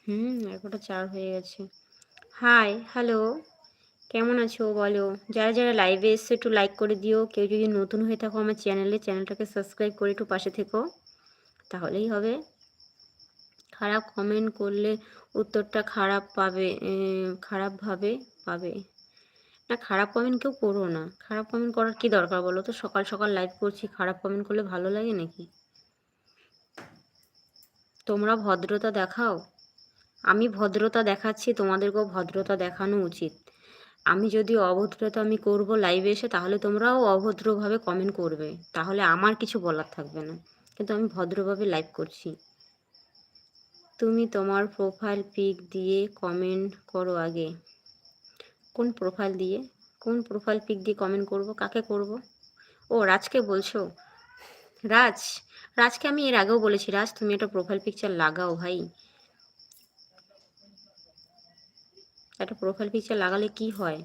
11:04 হয়ে গেছে। High, hello, কেমন আছো বলো? যারা যারা লাইভে এসছো একটু লাইক করে দিও। কেউ যদি নতুন হয়ে থাকো আমার চ্যানেলটাকে সাবস্ক্রাইব করে একটু পাশে থেকো, তাহলেই হবে। খারাপ কমেন্ট করলে উত্তরটা খারাপ পাবে, খারাপভাবে পাবে। না, খারাপ কমেন্ট কেউ করো না। খারাপ কমেন্ট করার কি দরকার বলো তো? সকাল সকাল লাইভ করছি, খারাপ কমেন্ট করলে ভালো লাগে নাকি? তোমরা ভদ্রতা দেখাও, আমি ভদ্রতা দেখাচ্ছি, তোমাদেরকেও ভদ্রতা দেখানো উচিত। আমি যদি অভদ্রতা আমি করব লাইভে এসে, তাহলে তোমরাও অভদ্রভাবে কমেন্ট করবে, তাহলে আমার কিছু বলার থাকবে না। কিন্তু আমি ভদ্রভাবে লাইভ করছি। তুমি তোমার প্রোফাইল পিক দিয়ে কমেন্ট করো আগে। কোন প্রোফাইল দিয়ে, কোন প্রোফাইল পিক দিয়ে কমেন্ট করব? কাকে করব? ও, রাজকে বলছো? রাজ, রাজকে আমি এর আগেও বলেছি, রাজ তুমি একটা প্রোফাইল পিকচার লাগাও ভাই। একটা প্রোফাইল পিকচার লাগালে কি হয়?